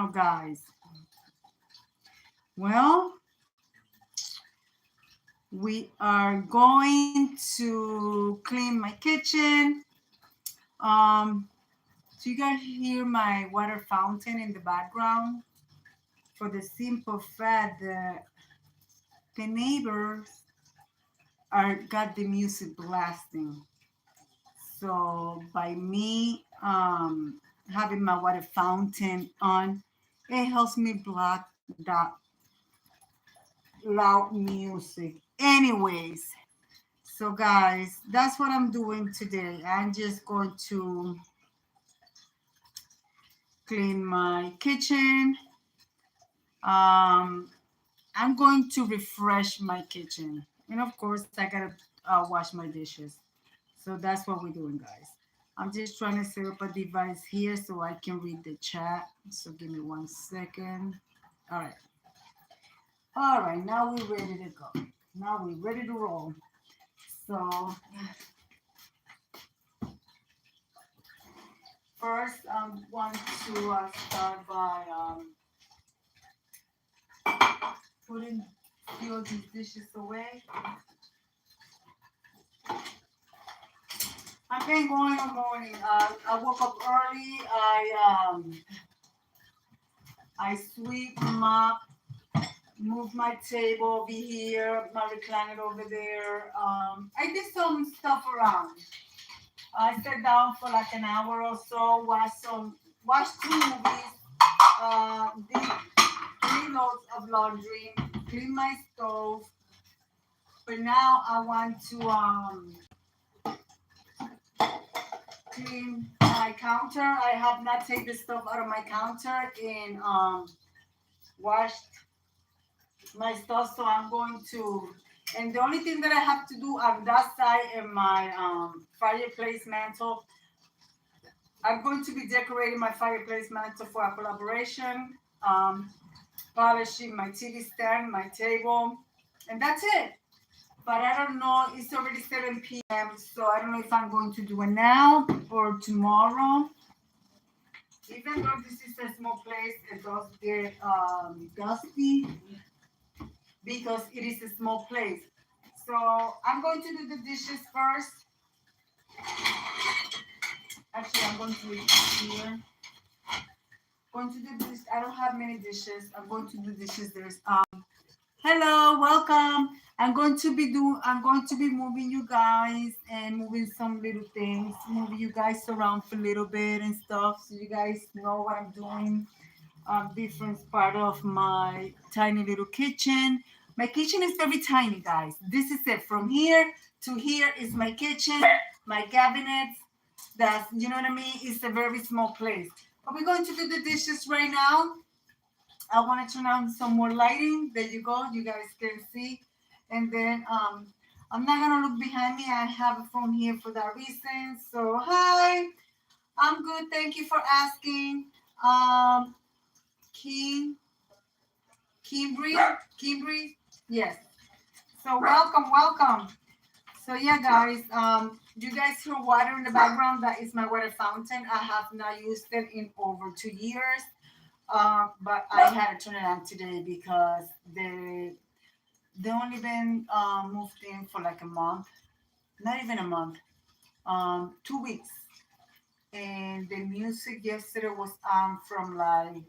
now, guys. Well, we are going to clean my kitchen. Do you guys hear my water fountain in the background? For the simple fact that the neighbors are got the music blasting. So by me having my water fountain on, it helps me block that loud music. Anyways, so guys, that's what I'm doing today. I'm just going to clean my kitchen. I'm going to refresh my kitchen. And of course, I gotta wash my dishes. So that's what we're doing, guys. I'm just trying to set up a device here so I can read the chat. So give me 1 second. All right. All right, now we're ready to go. Now we're ready to roll. So first, I want to start by putting few of these dishes away. I've been going all morning. I woke up early. I sweep, mop, move my table over here, my recliner over there. I did some stuff around. I sat down for like an hour or so, watch 2 movies, did 3 loads of laundry, clean my stove. But now I want to clean my counter. I have not taken the stuff out of my counter and washed my stuff, so I'm going to. And the only thing that I have to do on that side in my fireplace mantle, I'm going to be decorating my fireplace mantle for a collaboration, polishing my TV stand, my table, and that's it. But I don't know, it's already 7 p.m., so I don't know if I'm going to do it now or tomorrow. Even though this is a small place, it does get dusty because it is a small place. So I'm going to do the dishes first. Actually, I'm going to do it here. Going to do this. I don't have many dishes. I'm going to do dishes. There's hello, welcome. I'm going to be moving you guys and moving some little things, moving you guys around for a little bit and stuff, so you guys know what I'm doing. Different part of my tiny little kitchen. My kitchen is very tiny, guys. This is it. From here to here is my kitchen, my cabinets. That's, you know what I mean? It's a very small place. But we're going to do the dishes right now. I want to turn on some more lighting. There you go. You guys can see. And then I'm not going to look behind me. I have a phone here for that reason. So, hi. I'm good. Thank you for asking. Kim, Kimbri, yes. So welcome. So yeah, guys, you guys hear water in the background. That is my water fountain. I have not used it in over 2 years, but I had to turn it on today because they only been moved in for like a month, not even a month, 2 weeks, and the music yesterday was on from like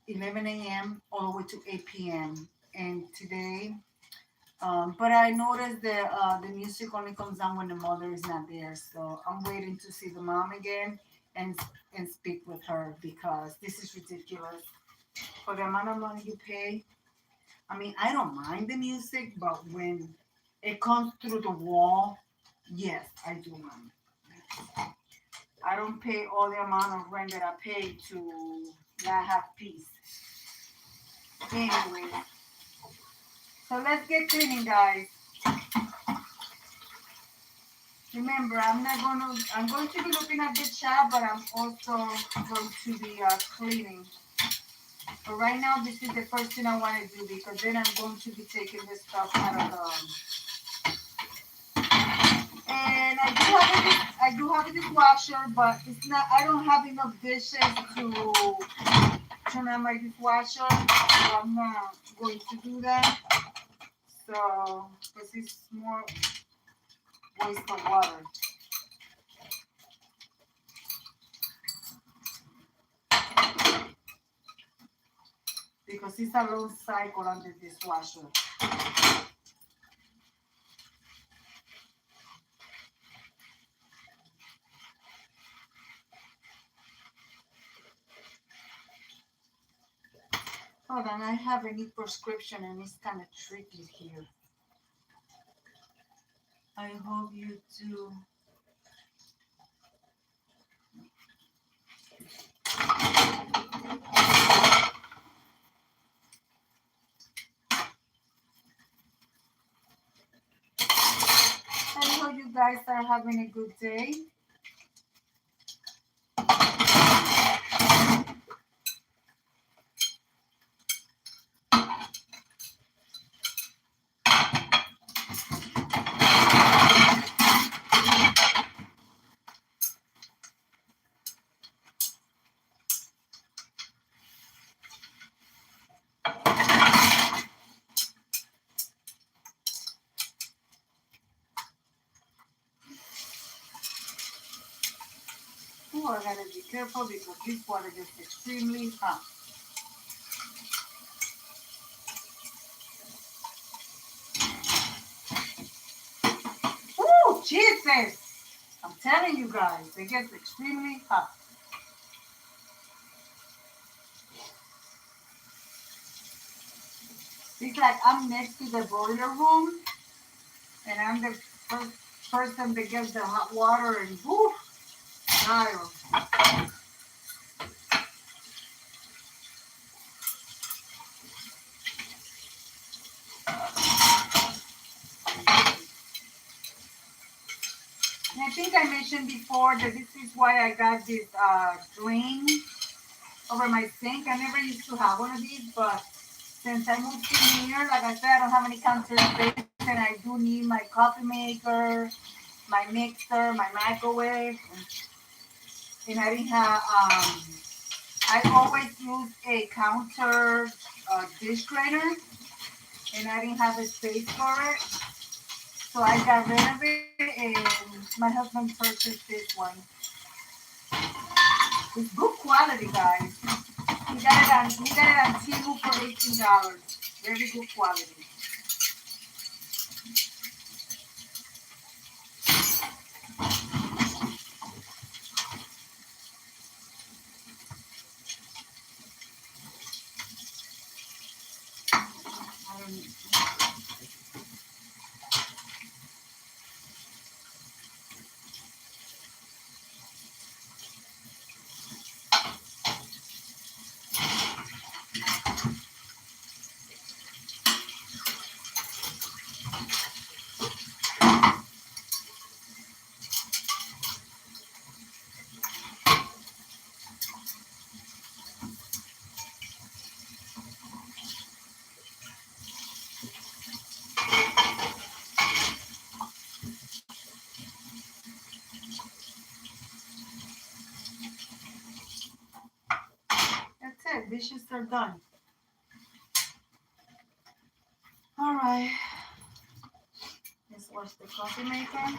11 a.m. all the way to 8 p.m. And today, but I noticed that the music only comes on when the mother is not there. So I'm waiting to see the mom again and and speak with her because this is ridiculous. For the amount of money you pay, I mean, I don't mind the music, but when it comes through the wall, yes, I do mind. I don't pay all the amount of rent that I pay to not have peace. Anyway, so let's get cleaning, guys. Remember, I'm going to be looking at the chat, but I'm also going to be cleaning. But right now, this is the first thing I want to do because then I'm going to be taking this stuff out of the. And I do have a dishwasher, but it's not. I don't have enough dishes to turn on my dishwasher. So I'm not going to do that. So, because it's more waste of water. Because it's a long cycle on the dishwasher. Hold on, I have a new prescription and it's kind of tricky here. I hope you do. I hope you guys are having a good day. Oh, I gotta be careful because this water is extremely hot. Oh, Jesus! I'm telling you guys, it gets extremely hot. It's like I'm next to the boiler room and I'm the first person that gets the hot water and whoo, child. And I think I mentioned before that this is why I got this drain over my sink. I never used to have one of these, but since I moved in here, like I said, I don't have any counter space and I do need my coffee maker, my mixer, my microwave, and I didn't have, I always use a counter dish drainer and I didn't have a space for it. So I got rid of it and my husband purchased this one. It's good quality, guys. He got it on Temu for $18. Very good quality. I don't, that's it. Dishes are done. All right. Let's wash the coffee maker.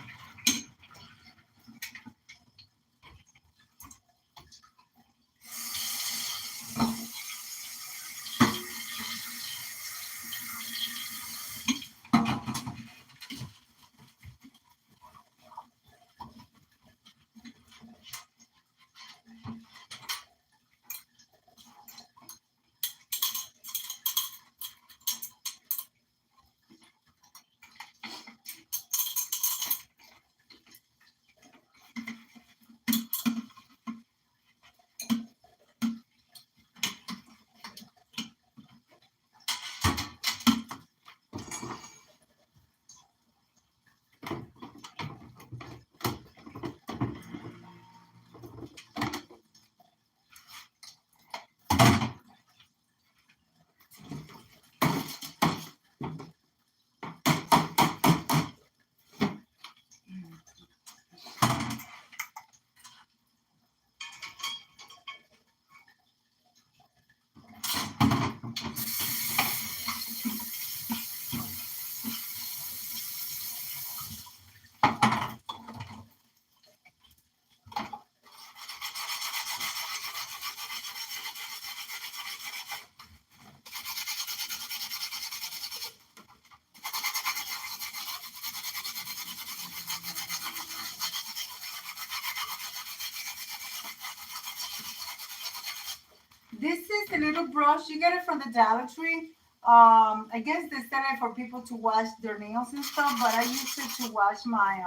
This is a little brush. You get it from the Dollar Tree. I guess they sell it for people to wash their nails and stuff, but I use it to wash my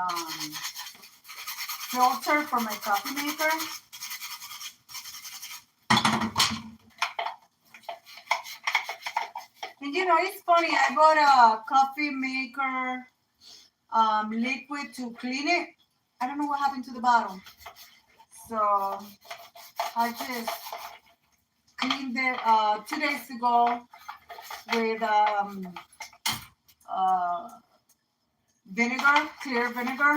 filter for my coffee maker. And you know, it's funny. I bought a coffee maker liquid to clean it. I don't know what happened to the bottom. So I just cleaned it 2 days ago with uh, vinegar, clear vinegar,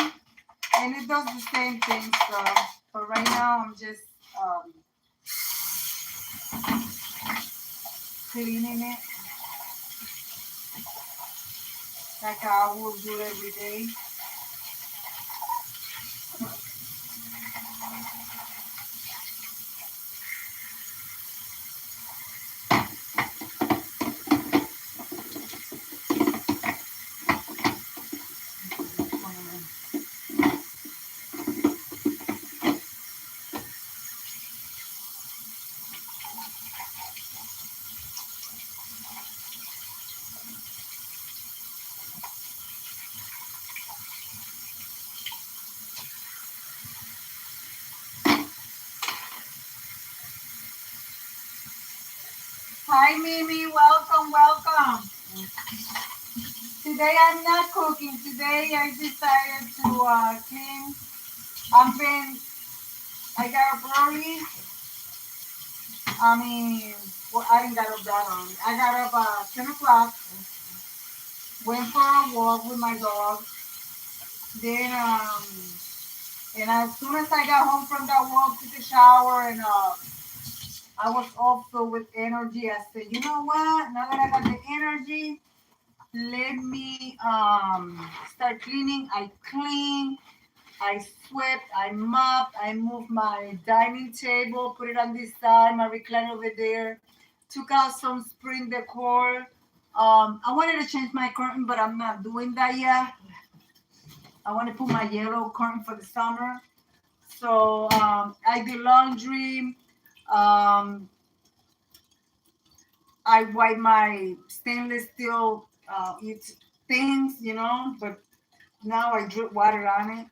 and it does the same thing. So, but right now I'm just cleaning it like I will do every day. Hi Mimi, welcome, welcome. Today I'm not cooking. Today I decided to clean. I've been, I got up early. I mean, well, I didn't get up that early. I got up 10 o'clock, went for a walk with my dog. Then, and as soon as I got home from that walk, took a shower, and I was all filled with energy. I said, you know what? Now that I got the energy, let me start cleaning. I cleaned, I swept, I mopped, I moved my dining table, put it on this side, my recliner over there, took out some spring decor. I wanted to change my curtain, but I'm not doing that yet. I want to put my yellow curtain for the summer. So I do laundry. Um, I wipe my stainless steel it's things, you know, but now I drip water on it.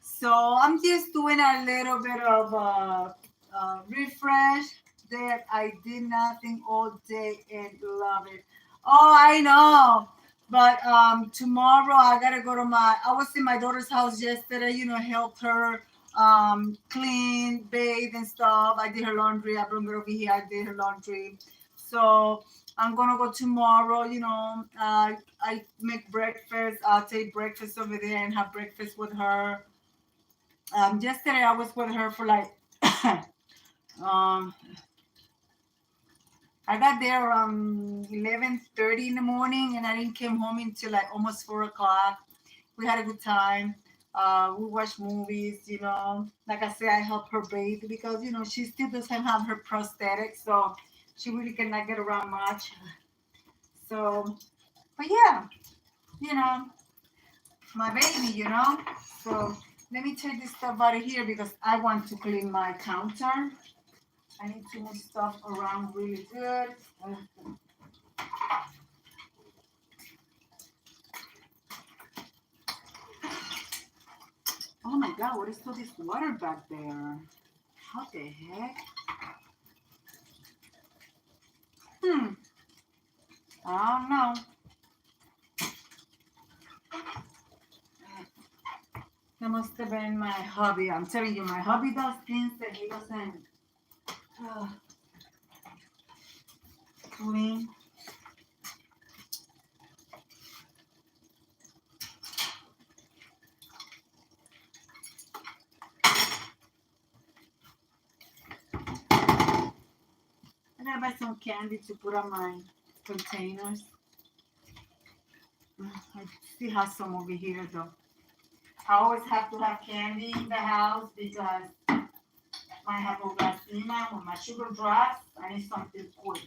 So I'm just doing a little bit of refresh that I did nothing all day and love it. Oh, I know. But tomorrow I gotta go to I was in my daughter's house yesterday, you know, helped her clean, bathe and stuff. I did her laundry. I brought her over here. I did her laundry. So I'm gonna go tomorrow. You know, I make breakfast. I'll take breakfast over there and have breakfast with her. Yesterday I was with her for like um I got there around 11:30 in the morning, and I didn't came home until like almost 4 o'clock. We had a good time. We watched movies, you know. Like I said, I helped her bathe because you know she still doesn't have her prosthetic, so she really cannot get around much. So, but yeah, you know, my baby, you know. So let me take this stuff out of here because I want to clean my counter. I need to move stuff around really good. Oh my God, what is all this water back there? How the heck? Hmm, I don't know. That must have been my hubby. I'm telling you, my hubby does things that he doesn't uh, clean. I gotta buy some candy to put on my containers. I still have some over here though. I always have to have candy in the house because my hypoglycemia, when my sugar drops, I need something quick.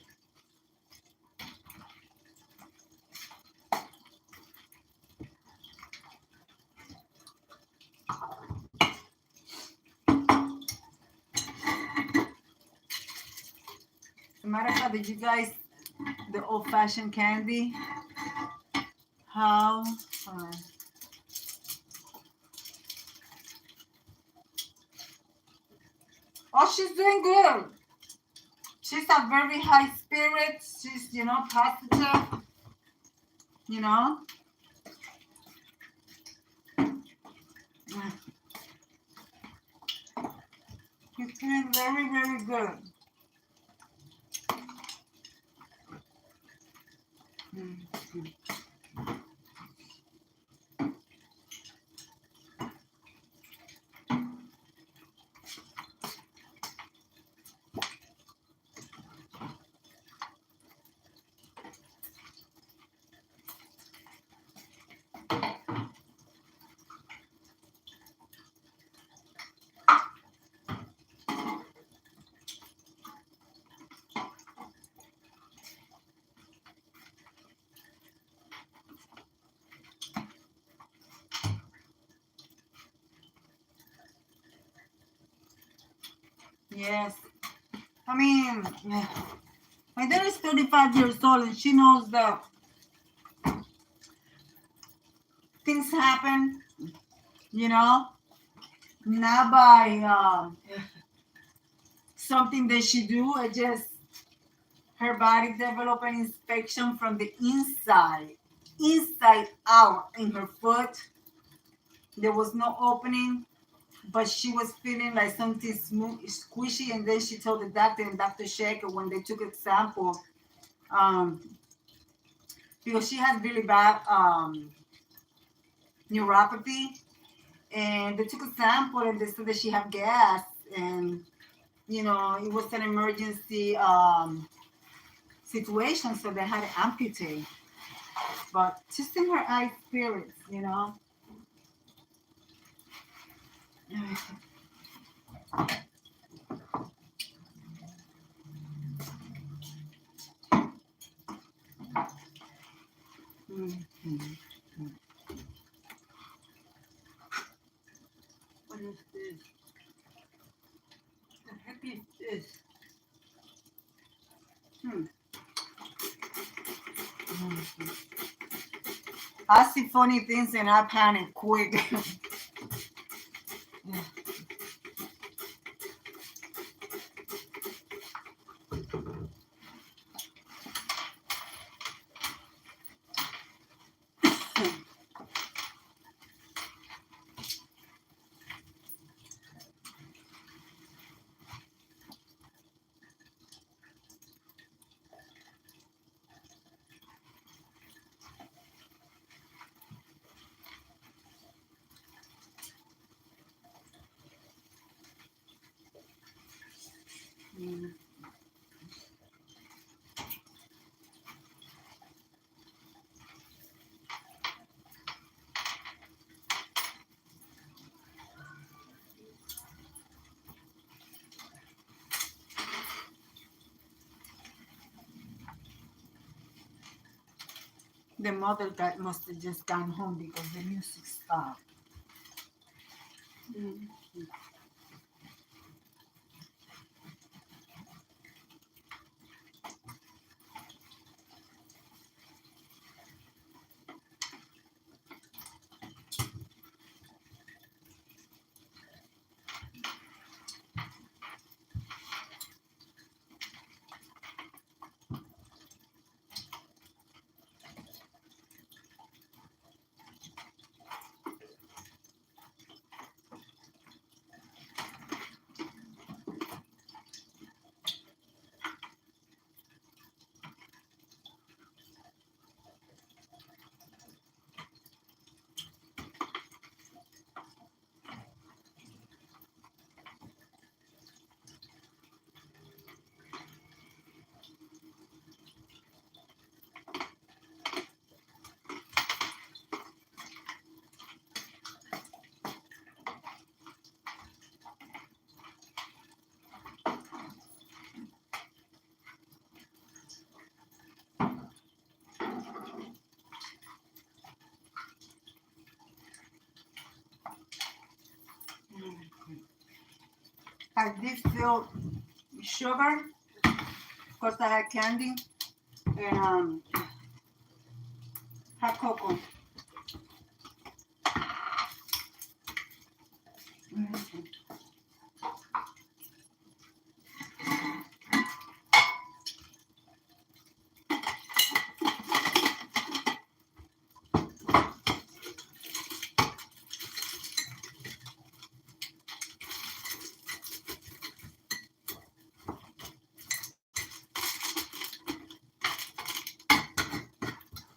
As a matter of fact, did you guys the old-fashioned candy? How? Oh, she's doing good. She's a very high spirit. She's, positive. You know. She's doing very, very good. Mm-hmm. Yes. I mean, my daughter is 35 years old and she knows that things happen, you know, not by something that she do. It just her body developed an infection from the inside out in her foot. There was no opening, but she was feeling like something smooth, squishy. And then she told the doctor, and Dr. Shaker, when they took a sample, um, because she has really bad neuropathy, and they took a sample and they said that she had gas, and it was an emergency situation, so they had to amputate. But just in her eye spirits. Mm-hmm. What is this? The heck is this? Hmm. Mm-hmm. I see funny things and I panic quick. Mm. The mother got must have just gone home because the music stopped. Mm. I did feel sugar Of course, I had candy and hot cocoa.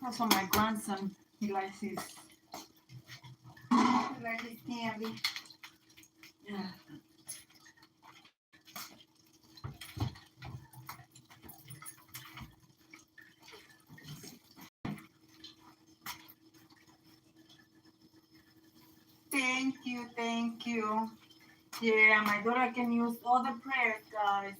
Also, my grandson, he likes his candy. Yeah. Thank you, thank you. Yeah, my daughter can use all the prayers, guys.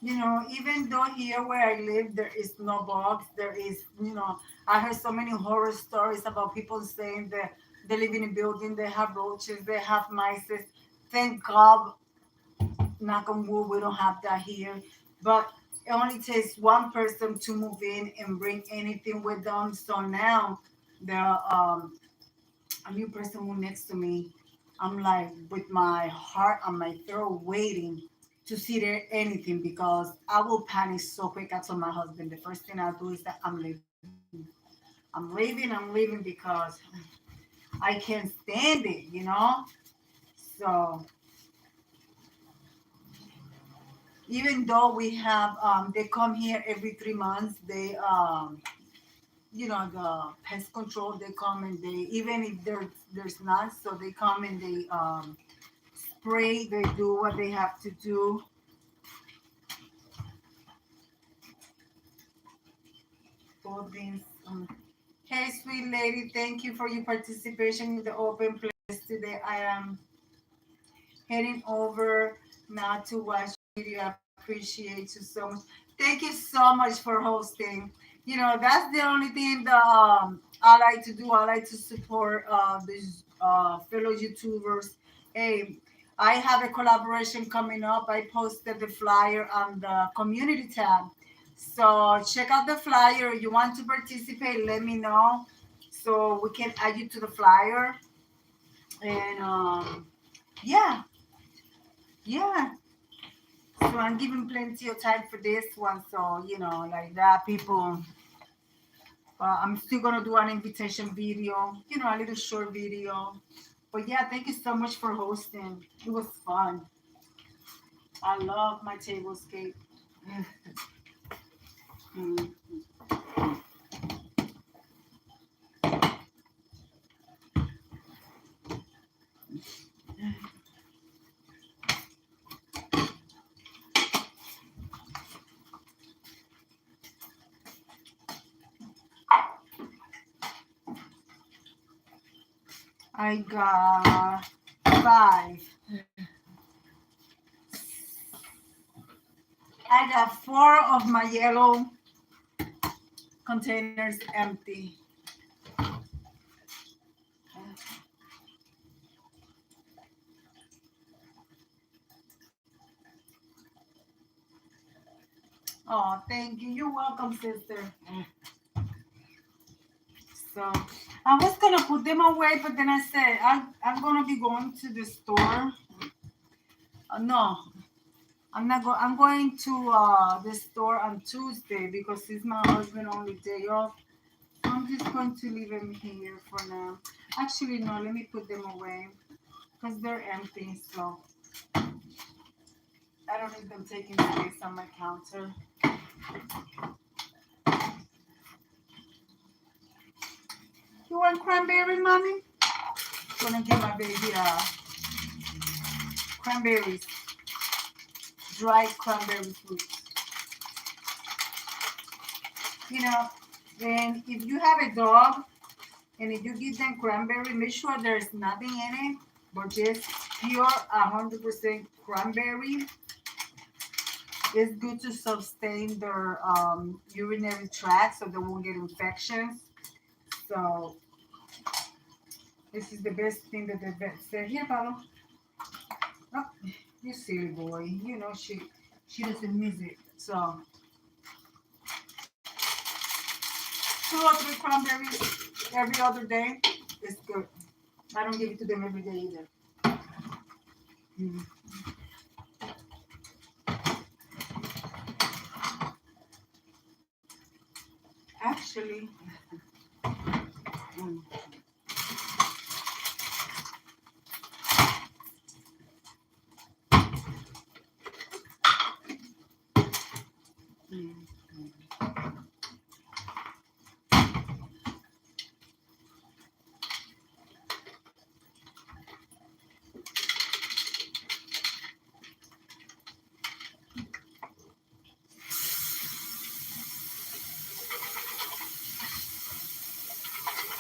You know, even though here where I live there is no bugs, there is, I heard so many horror stories about people saying that they live in a building, they have roaches, they have mice. Thank God, knock on wood, we don't have that here. But it only takes one person to move in and bring anything with them. So now the a new person moved next to me. I'm like with my heart on my throat waiting to see there anything because I will panic so quick. I told my husband the first thing I do is that I'm leaving. I'm leaving because I can't stand it. So even though we have they come here every 3 months, they the pest control, they come and they, even if there's none, so they come and they spray, they do what they have to do. All things. Hey, sweet lady, thank you for your participation in the open place today. I am heading over now to watch video. I appreciate you so much. Thank you so much for hosting. That's the only thing that I like to do. I like to support these fellow YouTubers. Hey, I have a collaboration coming up. I posted the flyer on the community tab. So check out the flyer. You want to participate, let me know so we can add you to the flyer. And yeah, yeah. So I'm giving plenty of time for this one. So, like that, people. I'm still going to do an invitation video, a little short video. But yeah, thank you so much for hosting. It was fun. I love my tablescape. Mm. I got 5. I got 4 of my yellow containers empty. Oh, thank you. You're welcome, sister. So I was gonna put them away, but then I said I'm gonna be going to the store. No, I'm not going. I'm going to the store on Tuesday because it's my husband only day off. So I'm just going to leave them here for now. Actually, no. Let me put them away because they're empty. So I don't need them taking space on my counter. You want cranberry, mommy? I'm gonna give my baby cranberries, dried cranberry fruit. You know, and if you have a dog and if you give them cranberry, make sure there's nothing in it, but just pure 100% cranberry. It's good to sustain their urinary tract so they won't get infections. So this is the best thing that the vet said. Here, Pablo. Oh, you silly boy. You know she doesn't miss it. So 2 or 3 cranberries every other day is good. I don't give it to them every day either. Mm. Actually, mm. Mm.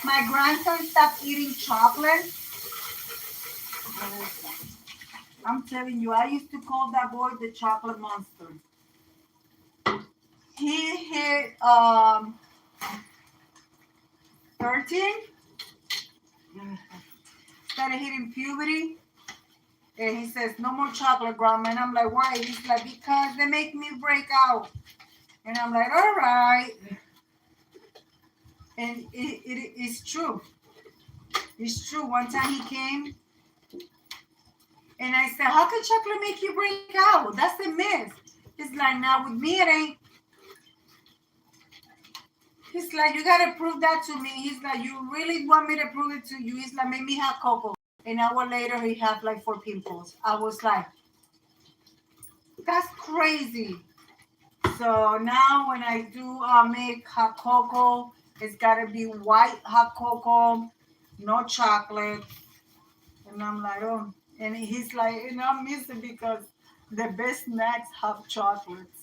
My grandson stopped eating chocolate. I'm telling you, I used to call that boy the chocolate monster. He hit 13, started hitting puberty, and he says, "No more chocolate, grandma." And I'm like, "Why?" He's like, "Because they make me break out." And I'm like, "All right." And it's true. It's true. One time he came, and I said, "How can chocolate make you break out? That's a myth." He's like, "Now with me, it ain't." He's like, "You gotta prove that to me." He's like, "You really want me to prove it to you?" He's like, "Make me hot cocoa." An hour later, he had like 4 pimples. I was like, "That's crazy." So now when I do make hot cocoa, it's gotta be white hot cocoa, no chocolate. And I'm like, "Oh." And he's like, "And I'm missing because the best snacks have chocolates."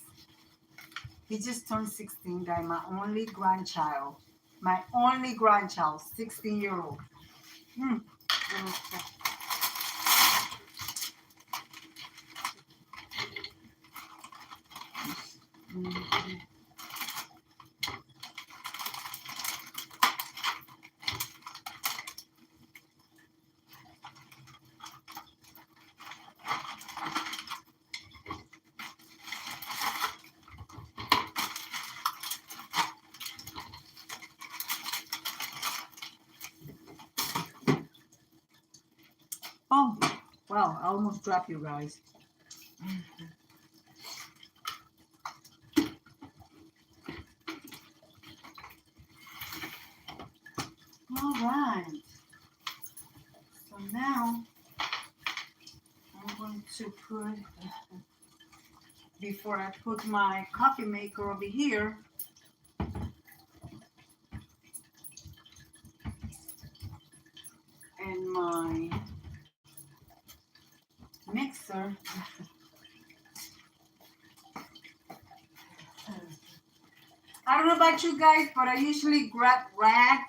He just turned 16, guy. My only grandchild. My only grandchild, 16-year-old. Hmm. Mhm. Oh, wow. I almost dropped you guys. All right. So now I'm going to put, before I put my coffee maker over here, and my mixer. I don't know about you guys, but I usually grab rag,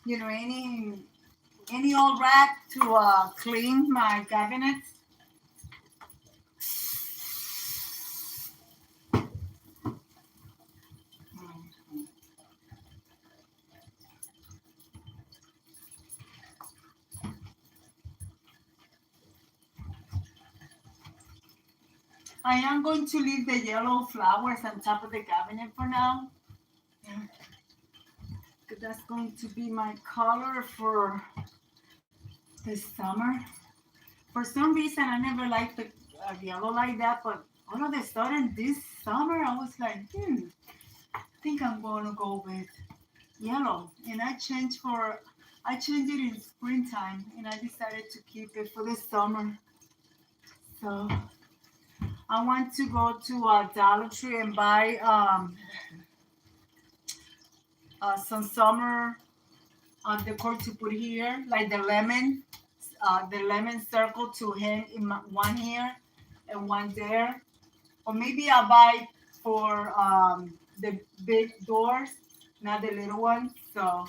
any old rag to clean my cabinets. I am going to leave the yellow flowers on top of the cabinet for now. That's going to be my color for this summer. For some reason, I never liked the yellow like that, but all of a sudden this summer, I was like, I think I'm going to go with yellow. And I changed it in springtime, and I decided to keep it for the summer. So I want to go to Dollar Tree and buy some summer decor to put here, like the lemon circle to hang in one here and one there. Or maybe I'll buy for the big doors, not the little ones. So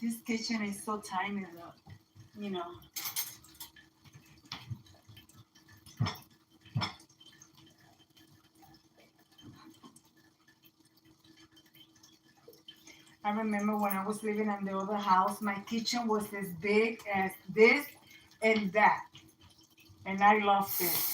this kitchen is so tiny though, you know. I remember when I was living in the other house, my kitchen was as big as this and that. And I loved it.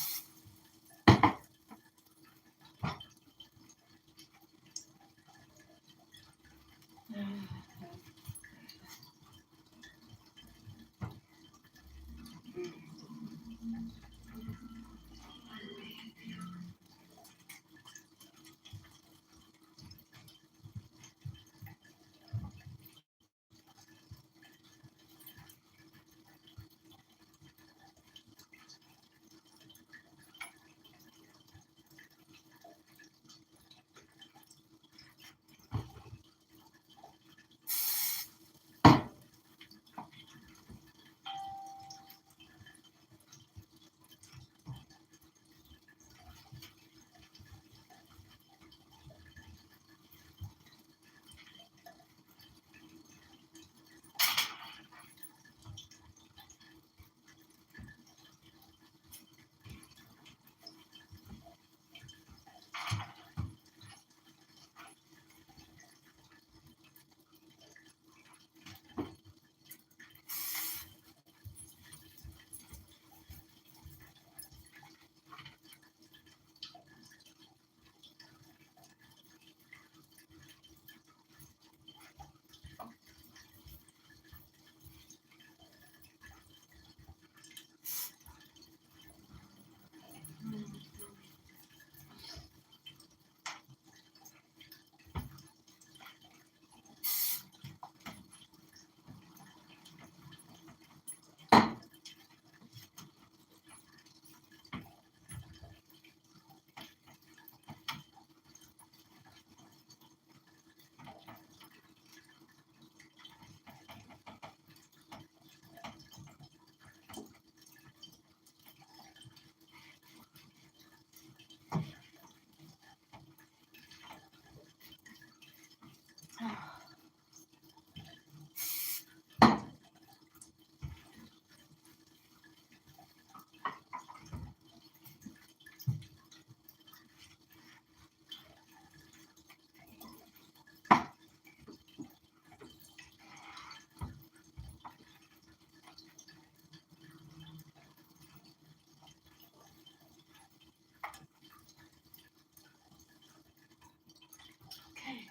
Okay.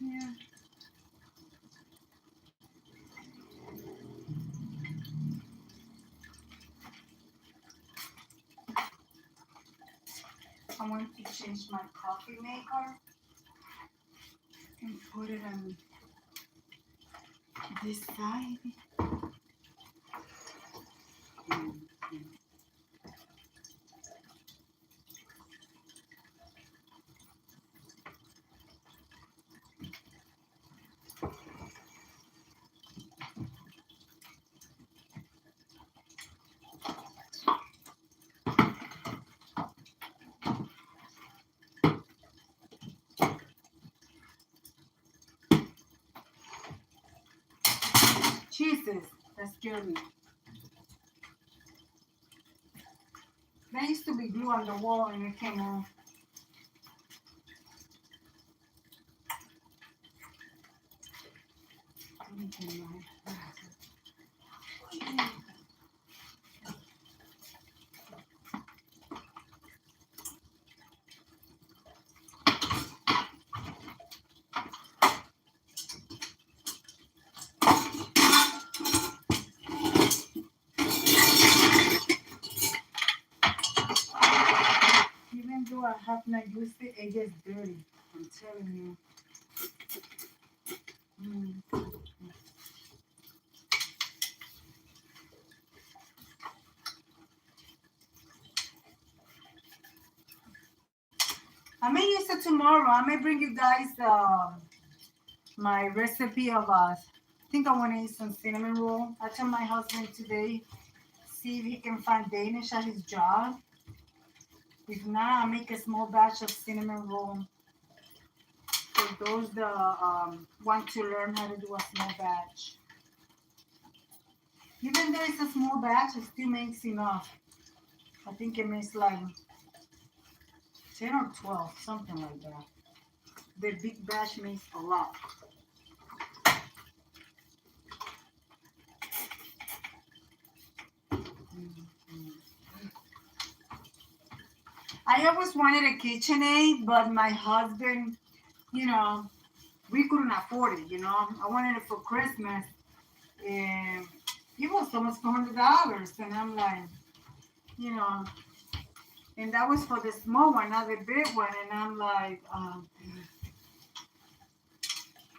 Yeah. I want to change my coffee maker and put it on this side. Jesus, that scared me. There used to be glue on the wall and it came off. Even though I have not used it, it gets dirty. I'm telling you. Mm. I may use it tomorrow. I may bring you guys my recipe of I think I want to eat some cinnamon roll. I told my husband today, see if he can find Danish at his job. If not, I'll make a small batch of cinnamon roll for those that want to learn how to do a small batch. Even though it's a small batch, it still makes enough. I think it makes like 10 or 12, something like that. The big batch makes a lot. I always wanted a KitchenAid, but my husband, you know, we couldn't afford it, I wanted it for Christmas. And it was almost $400. And I'm like, you know, and that was for the small one, not the big one. And I'm like,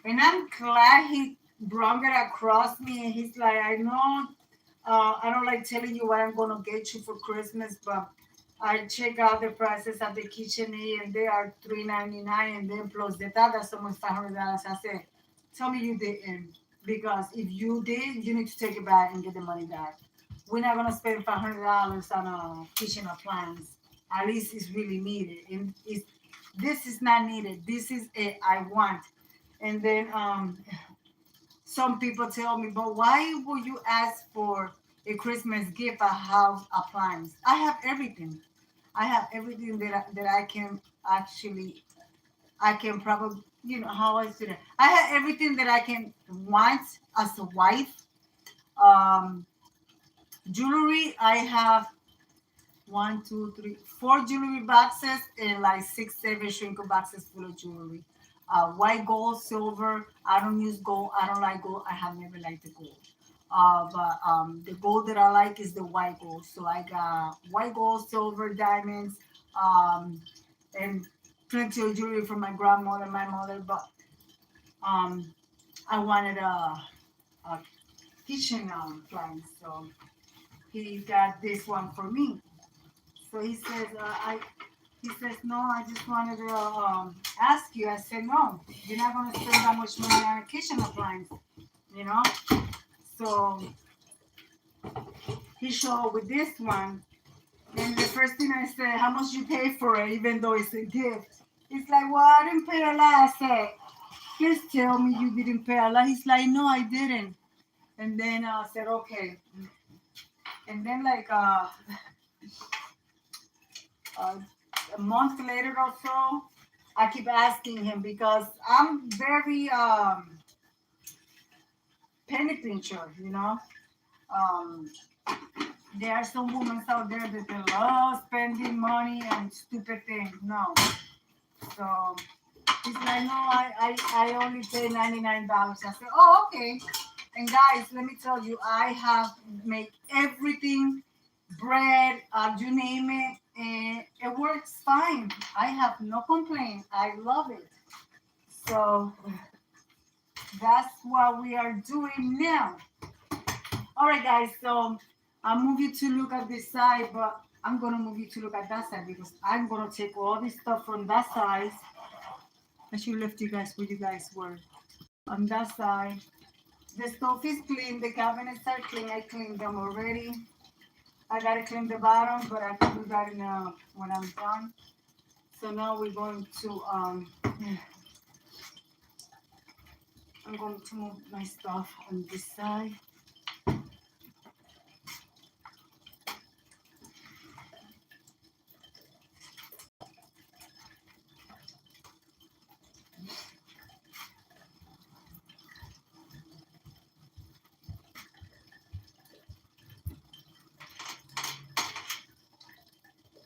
and I'm glad he brought it across me. And he's like, I know, I don't like telling you what I'm going to get you for Christmas, but I check out the prices at the KitchenAid and they are $3.99, and then plus the that, that's almost $500. I said, tell me you didn't, because if you did, you need to take it back and get the money back. We're not gonna spend $500 on a kitchen appliance. At least it's really needed, and this is not needed. This is a I want. And then some people tell me, but why would you ask for a Christmas gift a house appliance? I have everything. I have everything that I can actually, I can probably, how I say that. I have everything that I can want as a wife. Um, Jewelry, I have one, two, three, four jewelry boxes and like six, seven shrink boxes full of jewelry. White gold, silver. I don't use gold. I don't like gold. I have never liked the gold. But the gold that I like is the white gold. So I got white gold, silver, diamonds, um, and plenty of jewelry from my grandmother, my mother. But um, I wanted a kitchen appliance, so he got this one for me. So he says, he says, no, I just wanted to ask you. I said, no, you're not going to spend that much money on a kitchen appliance, you know? So he showed up with this one. And the first thing I said, how much you pay for it, even though it's a gift? He's like, well, I didn't pay a lot. I said, please tell me you didn't pay a lot. He's like, no, I didn't. And then I said, okay. And then like uh, a month later or so, I keep asking him because I'm very penny pincher. Um, there are some women out there that they love spending money on stupid things. No. So he's like, no, I only pay $99. I said, oh, okay. And guys, let me tell you, I have made everything, bread, you name it, and it works fine. I have no complaint. I love it. So that's what we are doing now. All right, guys. So I'll move you to look at this side, but I'm gonna move you to look at that side because I'm gonna take all this stuff from that side. I should left you guys where you guys were. On that side, the stove is clean. The cabinets are clean. I cleaned them already. I gotta clean the bottom, but I can do that when I'm done. So now we're going to I'm going to move my stuff on this side.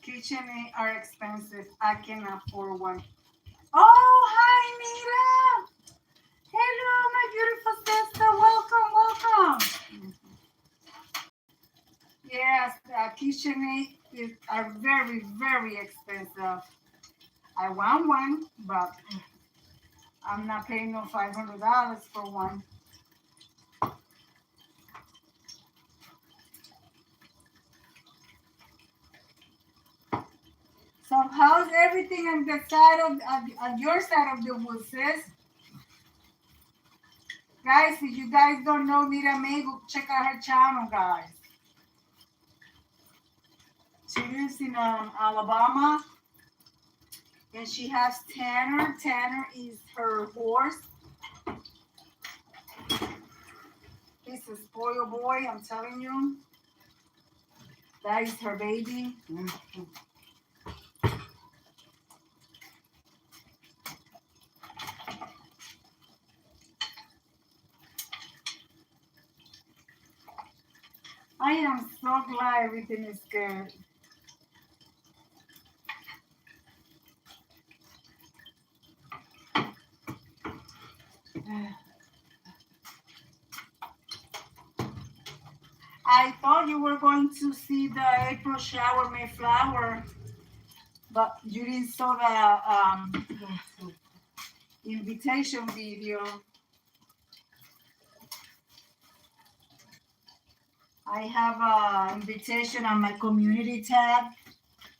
KitchenAid are expensive. I can afford one. Oh, hi, Nita. Hello, my beautiful sister. Welcome. Yes, KitchenAid are very, very expensive. I want one, but I'm not paying no $500 for one. So How's everything on the side of on your side of the woods, sis? Guys, if you guys don't know Nita May, go check out her channel, guys. She lives in Alabama, and she has Tanner. Tanner is her horse. He's a spoiled boy, I'm telling you. That is her baby. I am so glad everything is good. I thought you were going to see the April shower Mayflower, but you didn't saw the invitation video. I have an invitation on my community tab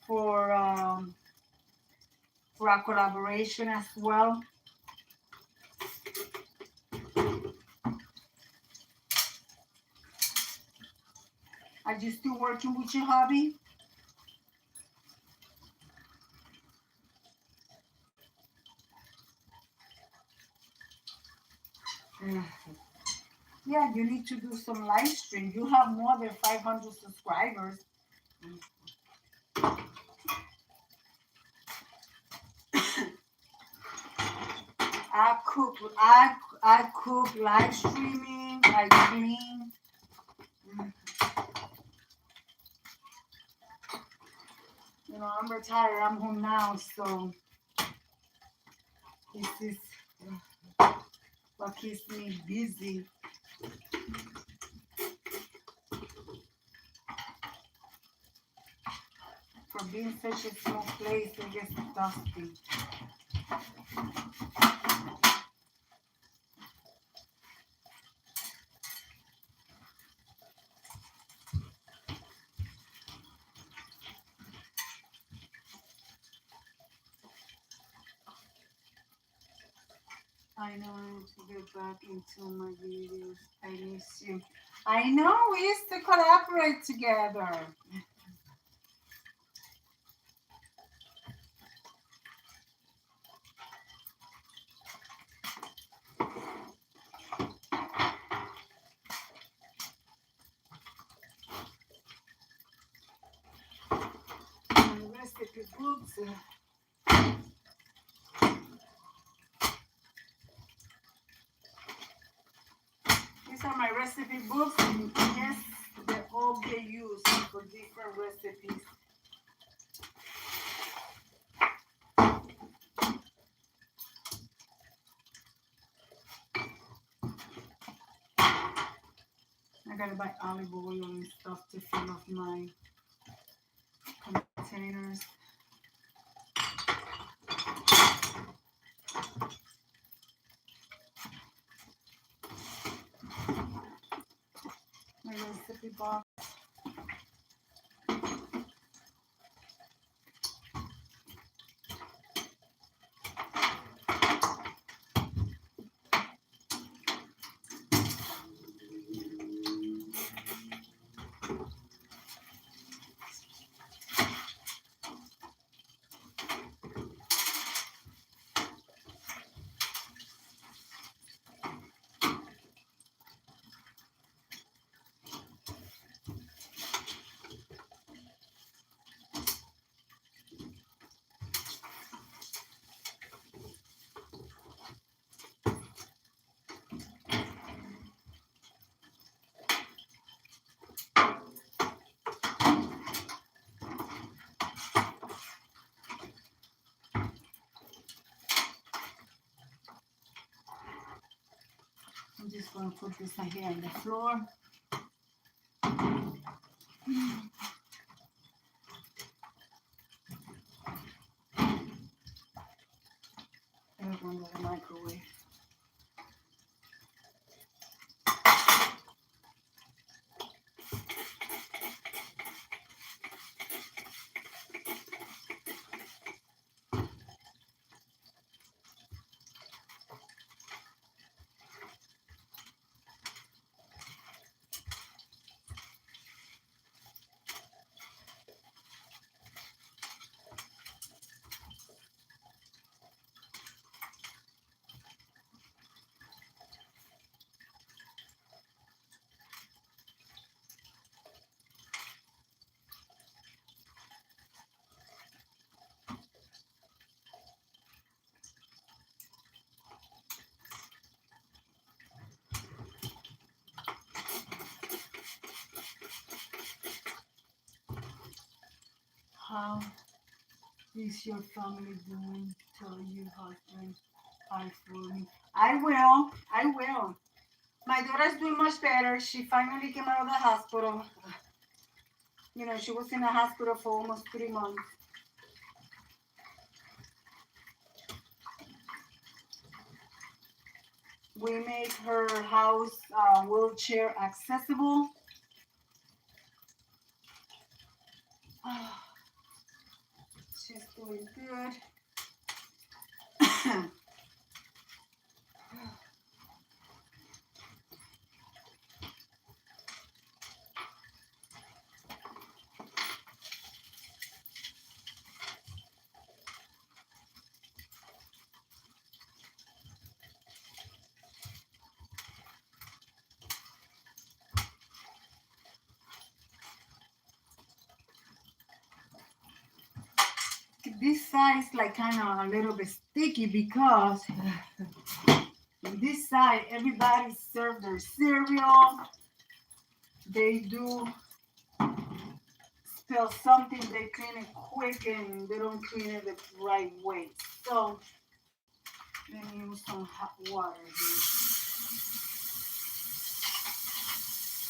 for a collaboration as well. Are you still working with your hobby? Yeah, you need to do some live stream. You have more than 500 subscribers. I cook live streaming, I clean. You know, I'm retired, I'm home now, so this is what keeps me busy. For being such a small place, it gets dusty. I know I need to get back into my videos. I miss you. I know we used to collaborate together. Recipe books. These are my recipe books, and yes, they all get used for different recipes. I gotta buy olive oil and stuff to fill up my containers. My recipe box. I'm just going to put this right here on the floor. And go into the microwave. How is your family doing? Tell your husband hi for me. I will. I will. My daughter's doing much better. She finally came out of the hospital. You know, she was in the hospital for almost 3 months. We made her house wheelchair accessible. She's doing good. This side is like kind of a little bit sticky because this side everybody serve their cereal. They do spill something, they clean it quick and they don't clean it the right way. So let me use some hot water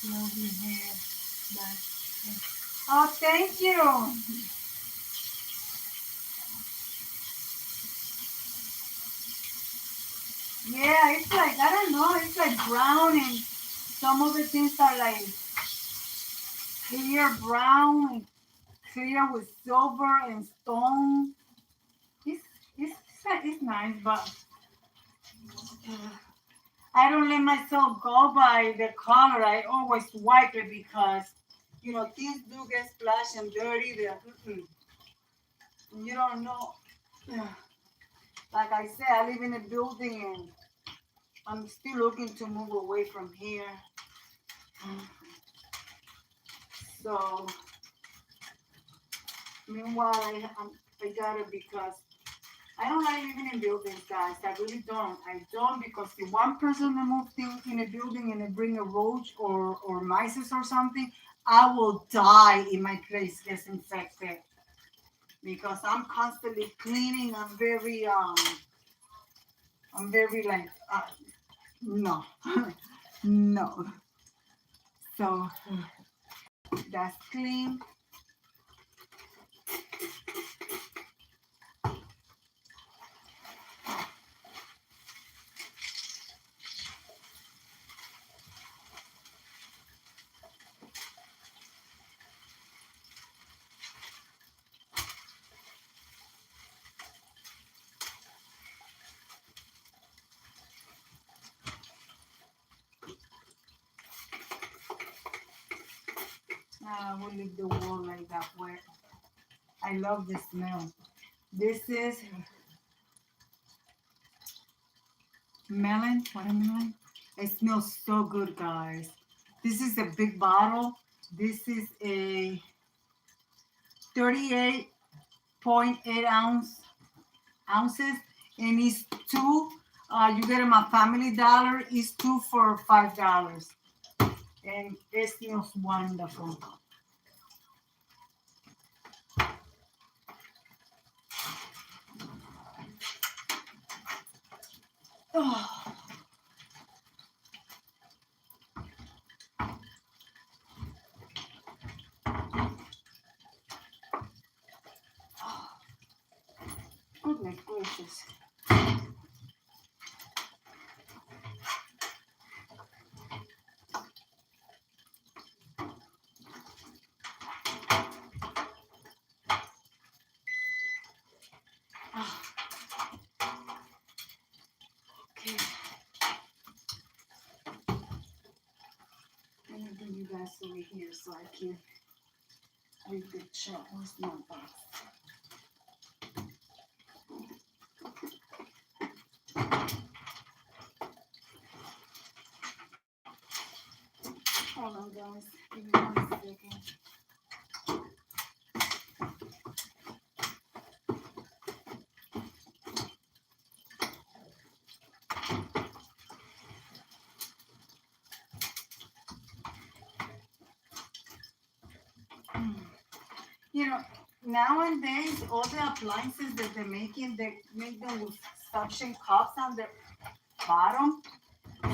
here. Love your hair. Oh, thank you. Yeah, it's like, I don't know, it's like brown and some of the things are like clear brown and clear with silver and stone. It's, it's nice, but I don't let myself go by the color. I always wipe it because, you know, things do get splashed and dirty. You don't know. Like I said, I live in a building and I'm still looking to move away from here. So, meanwhile, I got it because I don't like living in buildings, guys. I really don't. I don't because if one person move things in a building and they bring a roach or mice or something, I will die if my place gets infected because I'm constantly cleaning. I'm very like no, no. So that's clean. I will leave the wall like that where I love the smell. This is melon, watermelon. It smells so good, guys. This is a big bottle. This is a 38.8 ounces, and it's two. You get them at Family Dollar. It's two for $5, and it smells wonderful. Oh. Goodness gracious. Oh. Okay. Let me bring you guys over here so I can read the chat. Where's my box? Hold on, guys. Give me 1 second. You know, nowadays all the appliances that they're making, they make them with suction cups on the bottom,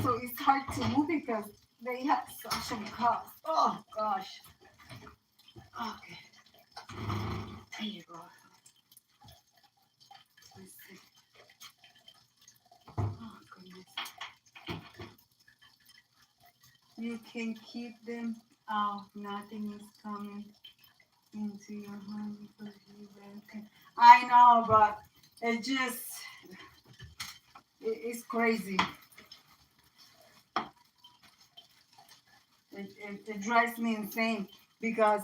so it's hard to move because they have suction cups. Oh gosh. Okay, there you go. Let's see. Oh goodness. You can keep them out. Nothing is coming into your home because you can. I know, but it just it's crazy. It drives me insane because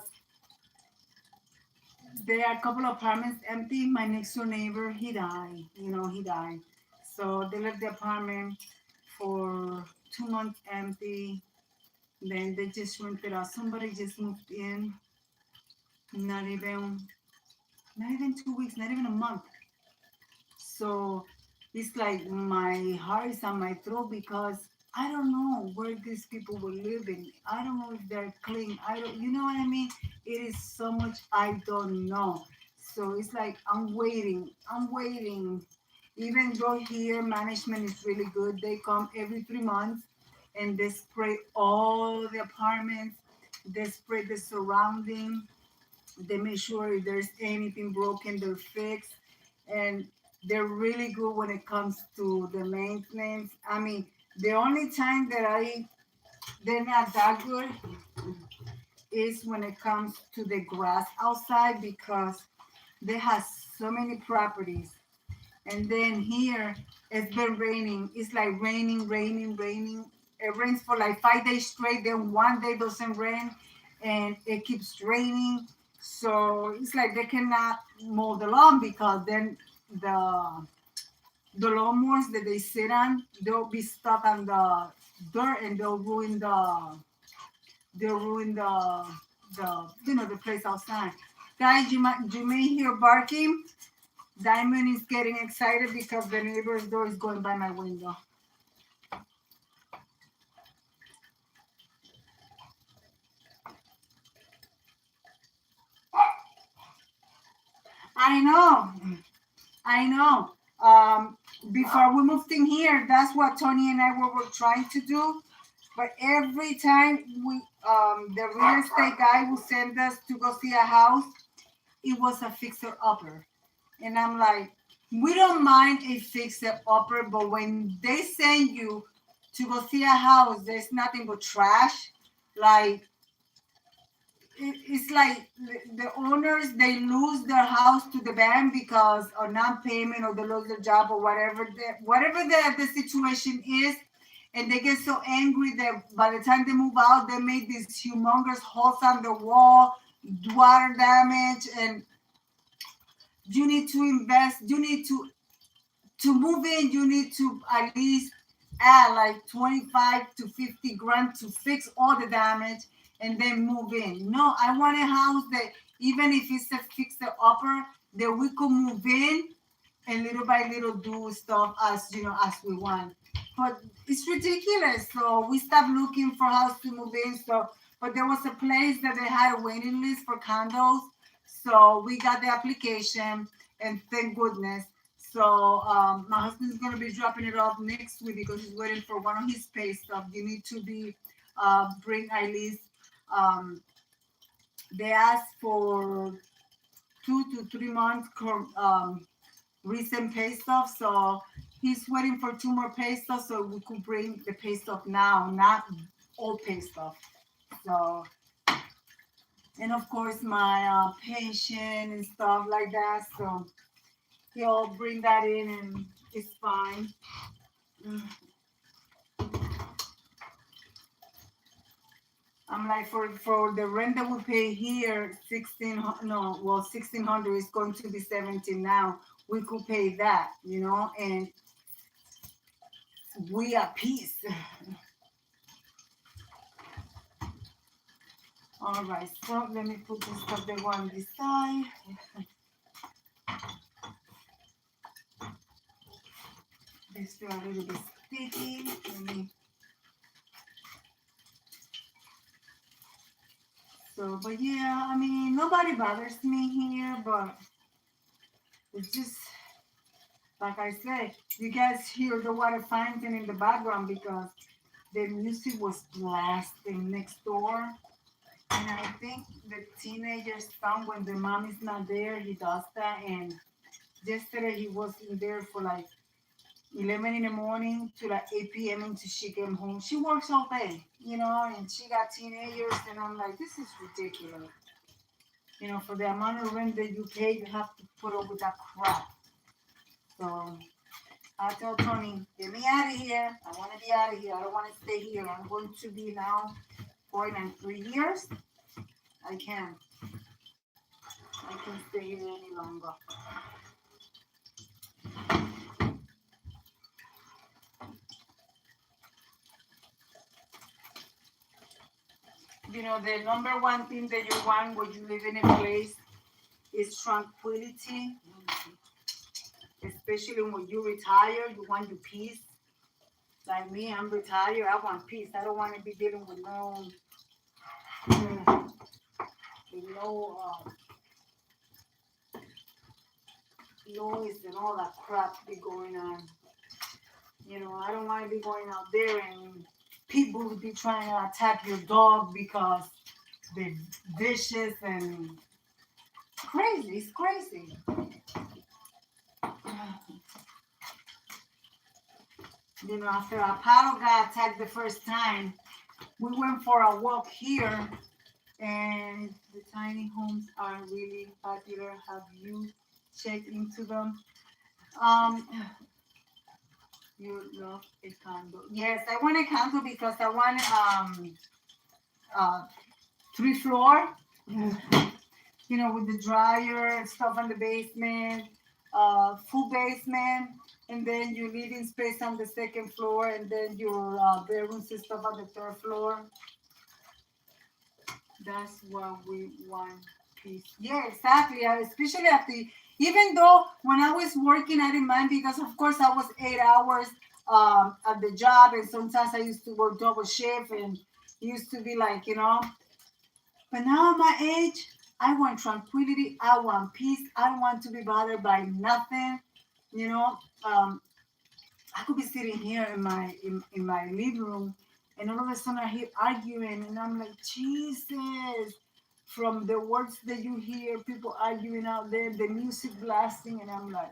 there are a couple of apartments empty. My next door neighbor, he died. He died. So they left the apartment for 2 months empty. Then they just rented out. Somebody just moved in. Not even, not even 2 weeks. Not even a month. So it's like my heart is on my throat because I don't know where these people were living. I don't know if they're clean. I don't, you know what I mean? It is so much I don't know. So it's like I'm waiting. I'm waiting. Even though here management is really good, they come every 3 months and they spray all the apartments. They spray the surrounding. They make sure if there's anything broken, they're fixed. And they're really good when it comes to the maintenance. I mean, the only time that they're not that good is when it comes to the grass outside because they have so many properties. And then here it's been raining. It's like raining, raining, raining. It rains for like 5 days straight. Then one day doesn't rain, and it keeps raining. So it's like they cannot mow the lawn because then the the lawnmowers that they sit on, they'll be stuck on the dirt and they'll ruin the the place outside. Guys, you may hear barking. Diamond is getting excited because the neighbor's door is going by my window. I know. I know. Before we moved in here, that's what Tony and I were trying to do. But every time the real estate guy who sent us to go see a house, it was a fixer upper. And I'm like, we don't mind a fixer upper, but when they send you to go see a house, there's nothing but trash. Like it's like the owners, they lose their house to the bank because of non-payment or they lose their job or whatever the situation is, and they get so angry that by the time they move out they make these humongous holes on the wall, water damage, and you need to invest, you need to move in, you need to at least add like 25 to 50 grand to fix all the damage and then move in. No, I want a house that even if it's a fixer upper, that we could move in and little by little do stuff as we want. But it's ridiculous. So we stopped looking for house to move in. So, but there was a place that they had a waiting list for condos. So we got the application, and thank goodness. So my husband's gonna be dropping it off next week because he's waiting for one of his pay stuff. You need to be bring at least um, they ask for 2 to 3 months recent pay stuff. So he's waiting for 2 more pay stuff so we could bring the pay stuff now, not old pay stuff. So, and of course my pension and stuff like that. So he'll bring that in and it's fine. I'm like, for the rent that we pay here, 1600 is going to be 17 now. We could pay that, and we are peace. All right, so let me put this stuff they want this side. This feel a little bit sticky. So, but yeah, I mean, nobody bothers me here, but it's just like I said, you guys hear the water fountain in the background because the music was blasting next door. And I think the teenager's son, when the mom is not there, he does that. And yesterday he was in there for like 11 in the morning to like 8 p.m. until she came home. She works all day, and she got teenagers. And I'm like, this is ridiculous. For the amount of rent that you pay, you have to put up with that crap. So I told Tony, get me out of here. I want to be out of here. I don't want to stay here. I'm going to be now going in 3 years. I can't. I can't stay here any longer. The number one thing that you want when you live in a place is tranquility. Especially when you retire, you want your peace. Like me, I'm retired. I want peace. I don't want to be dealing with no noise and all that crap be going on. I don't want to be going out there and people would be trying to attack your dog because the dishes and crazy. It's crazy. After our paddle got attacked the first time, we went for a walk here, and the tiny homes are really popular. Have you checked into them? Um, you love a condo? Yes, I want a condo because I want uh 3 floor. With the dryer and stuff on the basement, full basement, and then your living space on the second floor, and then your bedrooms and stuff on the third floor. That's what we want. Peace. Yeah, exactly. Especially even though when I was working, I didn't mind because, of course, I was 8 hours at the job, and sometimes I used to work double shift, and it used to be like, But now at my age, I want tranquility. I want peace. I don't want to be bothered by nothing. You know, um, I could be sitting here in my living room, and all of a sudden I hear arguing, and I'm like, Jesus! From the words that you hear, people arguing out there, the music blasting, and I'm like,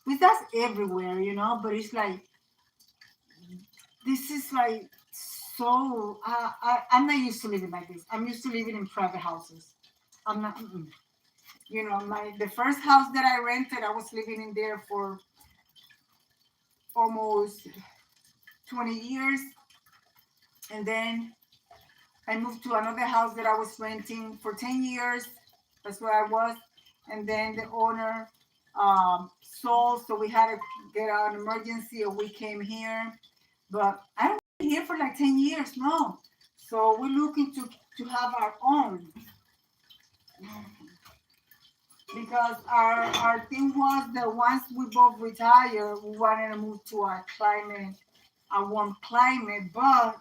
but that's everywhere, But it's like this is like so. I'm not used to living like this. I'm used to living in private houses. I'm not. The first house that I rented, I was living in there for almost 20 years, and then I moved to another house that I was renting for 10 years. That's where I was, and then the owner sold, so we had to get out an emergency, and we came here. But I don't been here for like 10 years, no. So we're looking to have our own. Because our thing was that once we both retire, we wanted to move to a warm climate. But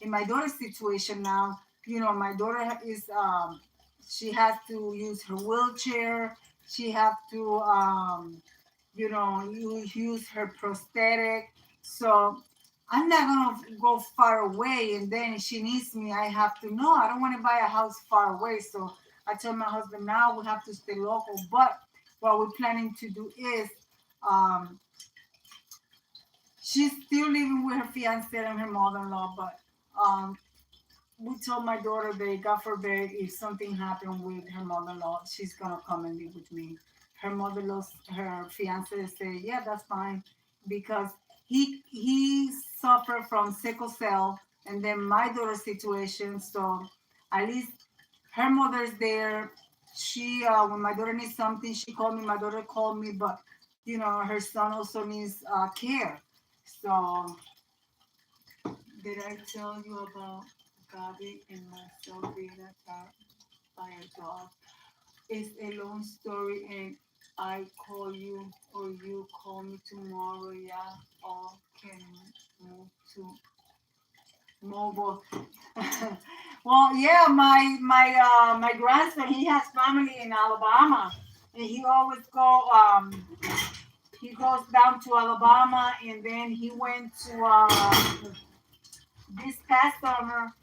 in my daughter's situation now, my daughter is she has to use her wheelchair. She have to use her prosthetic. So I'm not gonna go far away, and then she needs me. I have to. No, I don't want to buy a house far away. So I told my husband, now we have to stay local. But what we're planning to do is, um, she's still living with her fiance and her mother-in-law. But we told my daughter that, God forbid, if something happened with her mother-in-law, she's gonna come and live with me. Her fiance said, yeah, that's fine, because he suffered from sickle cell, and then my daughter's situation. So at least her mother's there. She when my daughter needs something, she called me. My daughter called me, but her son also needs care. So did I tell you about Gabi and myself being attacked by a dog? It's a long story, and I call you or you call me tomorrow. Yeah, all can move to mobile. Well, yeah, my grandson, he has family in Alabama, and he goes down to Alabama, and then he went to this past summer.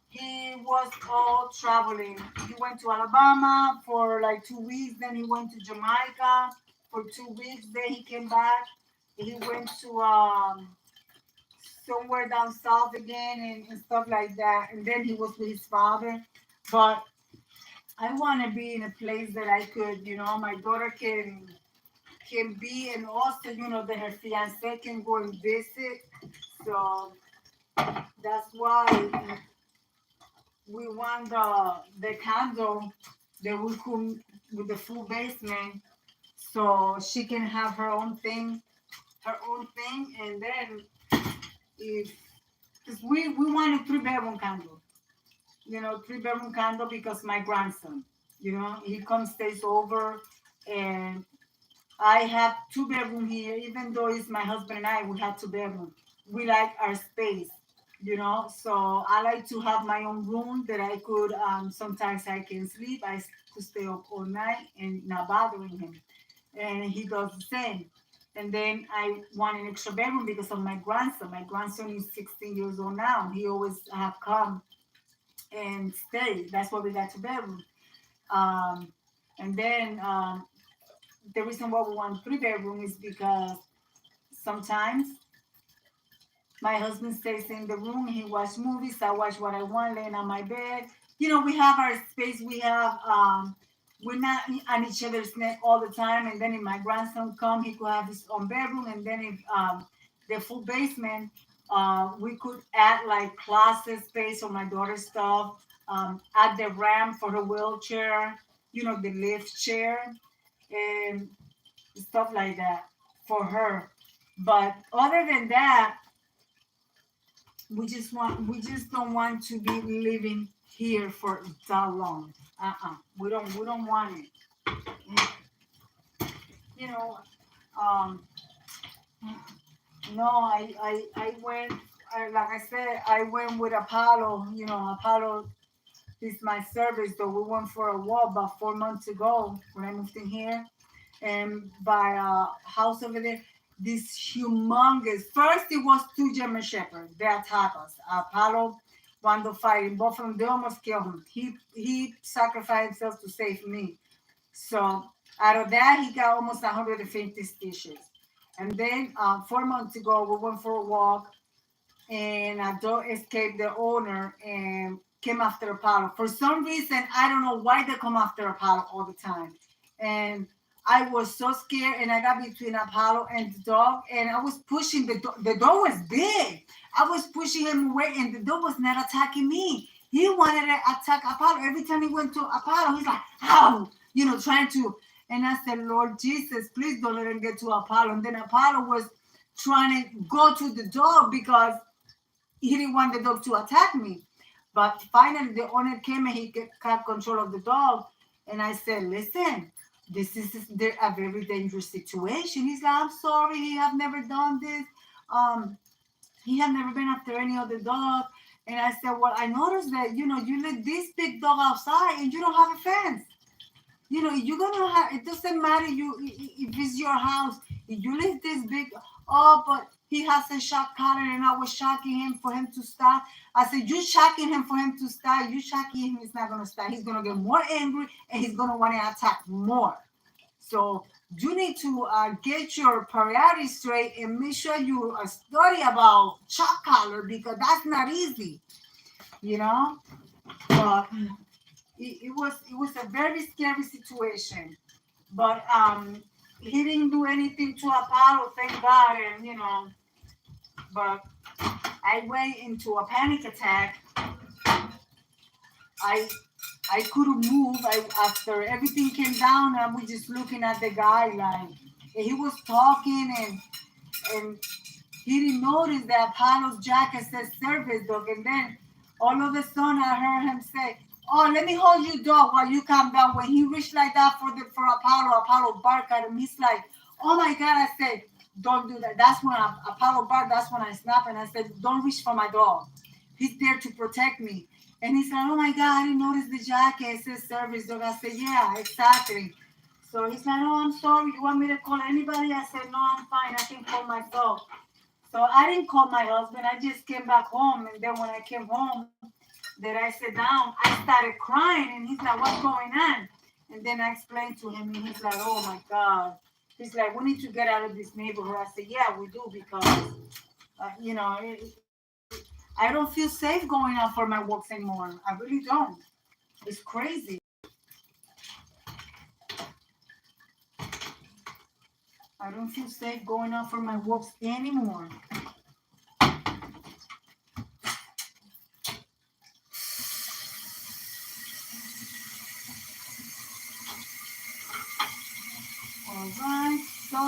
He was all traveling. He went to Alabama for like 2 weeks. Then he went to Jamaica for 2 weeks. Then he came back. He went to somewhere down south again and stuff like that. And then he was with his father. But I want to be in a place that I could, my daughter can be, and also, that her fiance can go and visit. So that's why we want the condo that we could with the full basement, so she can have her own thing, and then if because we want a 3 bedroom condo, 3 bedroom condo because my grandson, he comes stays over, and I have 2 bedroom here, even though it's my husband and I, we have 2 bedroom. We like our space, So I like to have my own room that I could, sometimes I can sleep. Could stay up all night and not bothering him. And he does the same. And then I want an extra bedroom because of my grandson. My grandson is 16 years old now. He always have come and stay. That's why we got 2 bedroom. Um, and then the reason why we want 3 bedroom is because sometimes my husband stays in the room. He watch movies. I watch what I want, laying on my bed. We have our space. We're not on each other's neck all the time. And then if my grandson come, he could have his own bedroom. And then if the full basement, we could add like closet space for my daughter's stuff. Add the ramp for her wheelchair. The lift chair and stuff like that for her. But other than that, we just don't want to be living here for that long. We don't want it. You know, um, no, I went. Like I said, I went with Apollo. Apollo is my service. So we went for a walk about 4 months ago when I moved in here, and by a house over there, this humongous. First, it was two German shepherds. They attacked us. Apollo wanted to fight him. Both of them, they almost killed him. He sacrificed himself to save me. So out of that, he got almost 150 stitches. And then 4 months ago, we went for a walk, and a dog escaped the owner and came after Apollo. For some reason, I don't know why they come after Apollo all the time. And I was so scared, and I got between Apollo and the dog, and I was pushing the dog. The dog was big. I was pushing him away, and the dog was not attacking me. He wanted to attack Apollo. Every time he went to Apollo, he's like, ow, trying to. And I said, Lord Jesus, please don't let him get to Apollo. And then Apollo was trying to go to the dog because he didn't want the dog to attack me. But finally, the owner came and he got control of the dog. And I said, listen, this is a very dangerous situation. He's like, I'm sorry, he have never done this. He have never been after any other dog. And I said, well, I noticed that, you let this big dog outside and you don't have a fence. You're gonna have. It doesn't matter if it's your house. If you leave this big, but he has a shock collar, and I was shocking him for him to stop. I said, you shocking him for him to stop. You shocking him, he's not gonna stop. He's gonna get more angry, and he's gonna want to attack more. So you need to get your priorities straight and make sure you study about shock collar because that's not easy. You know, but it was a very scary situation, but he didn't do anything to Apollo, thank God, and but I went into a panic attack. I couldn't move. After everything came down, I was just looking at the guy like, and he was talking, and he didn't notice that Apollo's jacket says service dog. And then all of a sudden I heard him say, oh, let me hold you dog while you calm down. When he reached like that for Apollo barked at him. He's like, oh my God. I said, don't do that. That's when Apollo barked. That's when I snapped and I said, don't reach for my dog. He's there to protect me. And he's like, oh my God, I didn't notice the jacket. It says service dog. I said, yeah, exactly. So he's like, oh, I'm sorry. You want me to call anybody? I said, no, I'm fine. I can call myself. So I didn't call my husband. I just came back home. And then when I came home, that I sat down, I started crying. And he's like, what's going on? And then I explained to him. And he's like, oh my God. He's like, we need to get out of this neighborhood. I said, yeah, we do because, I don't feel safe going out for my walks anymore. I really don't. It's crazy. I don't feel safe going out for my walks anymore. All right, so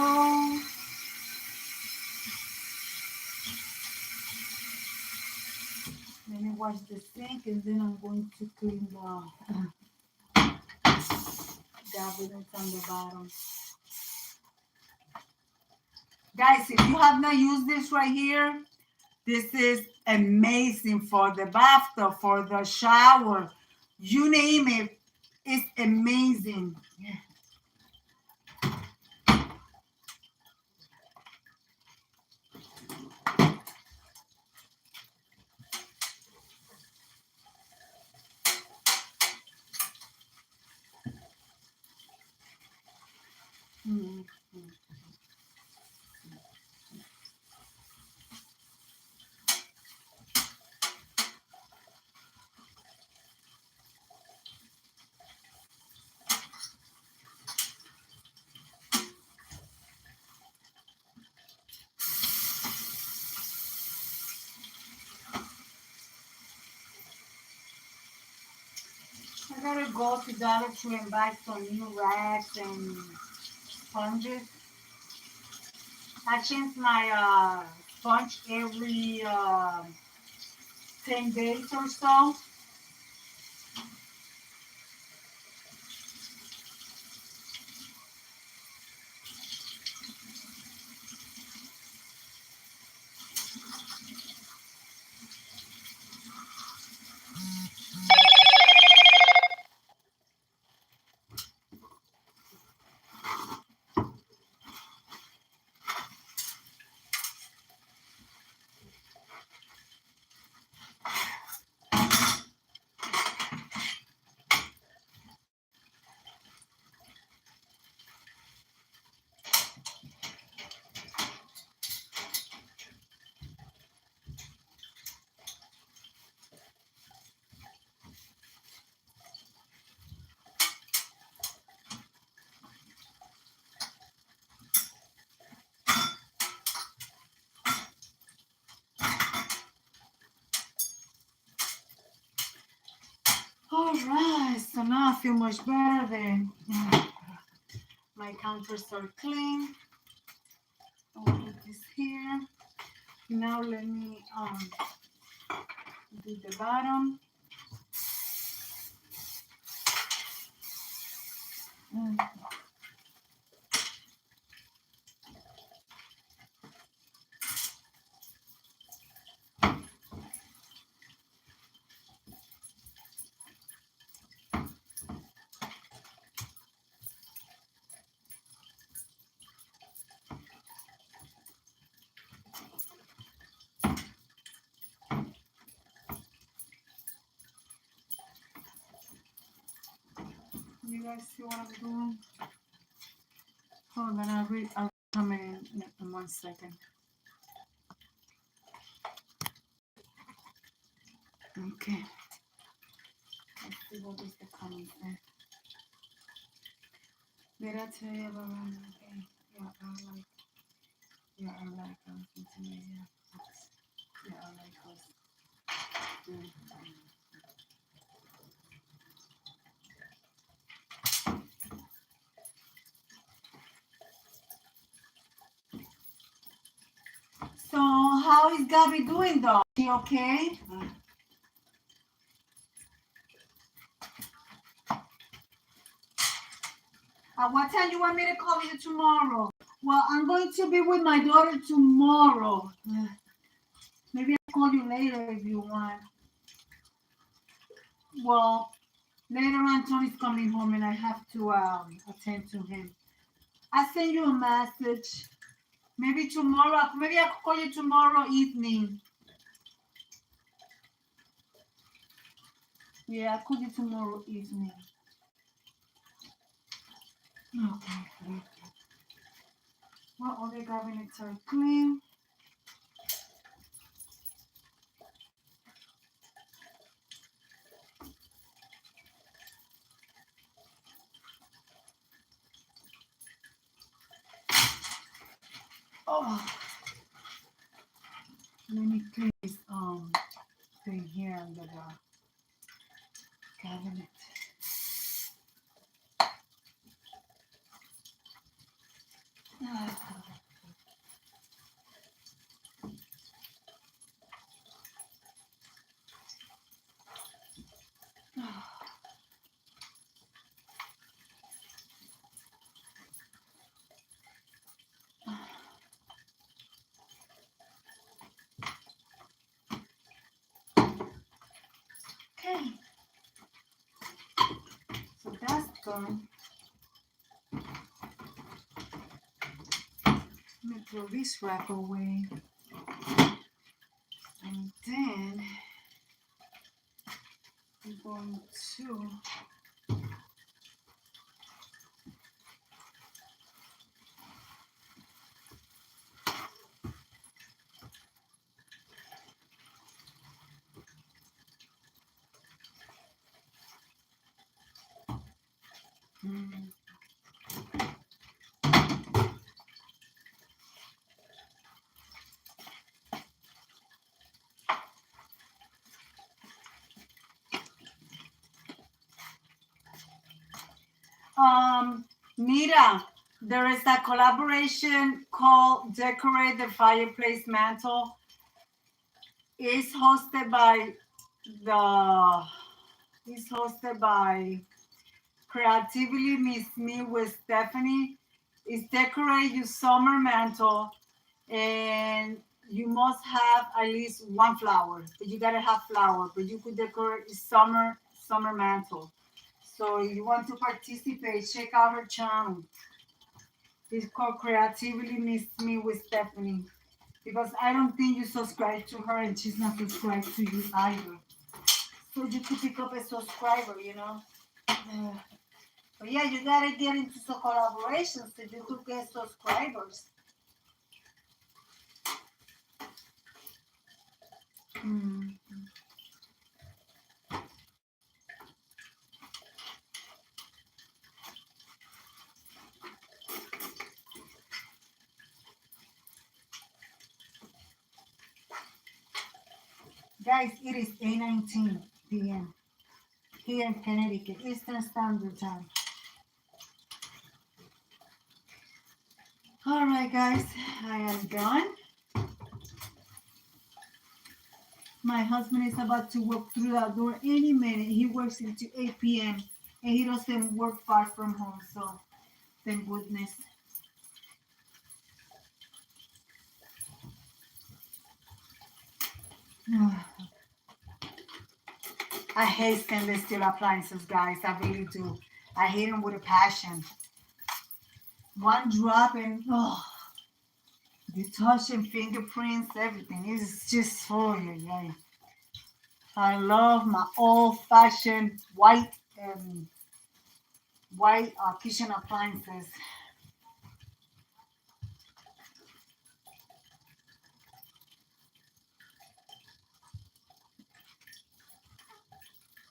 let me wash the sink and then I'm going to clean the evidence on the bottom. Guys, if you have not used this right here, this is amazing for the bathtub, for the shower, you name it. It's amazing. Yeah. Mm-hmm. I gotta go to Dollar Tree and buy some new racks and sponges. I change my sponge every 10 days or so. All right, so now I feel much better then. My counters are clean. I'll put this here. Now let me do the bottom. Mm. You guys see what I'm doing? Hold on, I'll come in 1 second. Okay. Let's see what is the comment there. Did I tell you about okay? I like multimedia. Yeah, I like us. So how is Gabby doing though? Is she okay? What time you want me to call you tomorrow? Well, I'm going to be with my daughter tomorrow. Maybe I'll call you later if you want. Well, later on, Tony's coming home and I have to attend to him. I send you a message. Maybe tomorrow. Maybe I could call you tomorrow evening. Yeah, I'll call you tomorrow evening. Okay. Well, all the cabinets are clean. Oh, let me clean this thing here under the cabinet. Okay, so that's done. Let me throw this rack away. And then I'm going to Nita, there is a collaboration called Decorate the Fireplace Mantle. It's hosted by the it's hosted by Creatively Miss Me with Stephanie. It's decorate your summer mantle and you must have at least one flower. But you gotta have flower, but you could decorate a summer mantle. So if you want to participate, check out her channel. It's called Creatively Miss Me with Stephanie. Because I don't think you subscribe to her and she's not subscribed to you either. So you could pick up a subscriber, you know. But yeah, you gotta get into some collaborations so you could get subscribers. Guys, it is 8:19 p.m. here in Connecticut, Eastern Standard Time. All right, guys, I am done. My husband is about to walk through that door any minute. He works until 8 p.m. and he doesn't work far from home, so thank goodness. I hate stainless steel appliances, guys. I really do. I hate them with a passion. One drop and the touch and fingerprints, everything. It's just so yeah. I love my old-fashioned white kitchen appliances.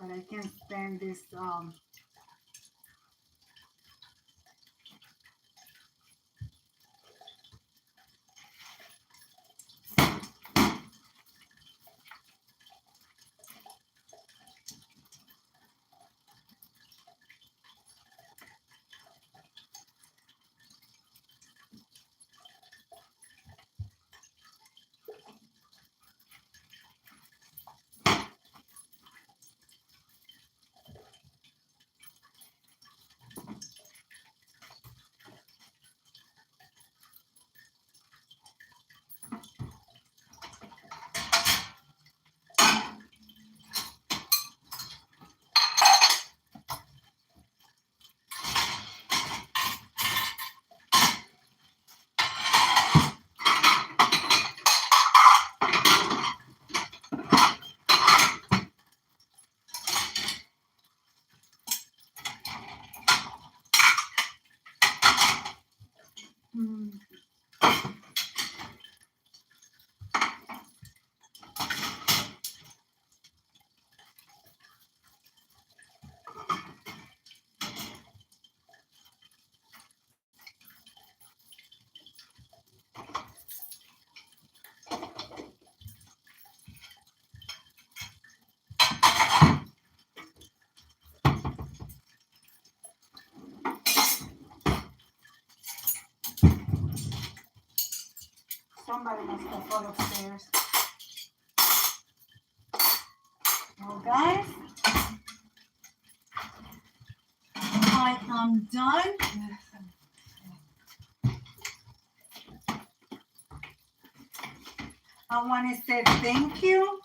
But I can't stand this Somebody must have fall upstairs. Well, guys, I am done. I want to say thank you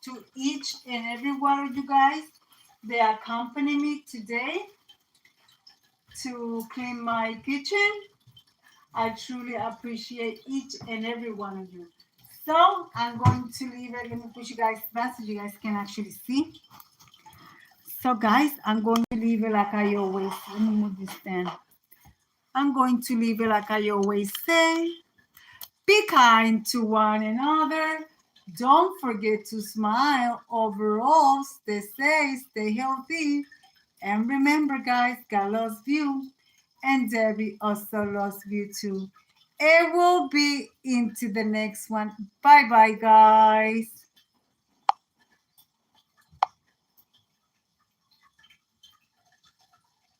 to each and every one of you guys that accompany me today to clean my kitchen. I truly appreciate each and every one of you. So I'm going to leave it. Let me push you guys back so you guys can actually see. So guys, I'm going to leave it like I always. Let me move this stand. I'm going to leave it like I always say. Be kind to one another. Don't forget to smile. Overall, stay safe, stay healthy. And remember, guys, God loves you. And Debbie also loves you too. It will be into the next one. Bye bye, guys.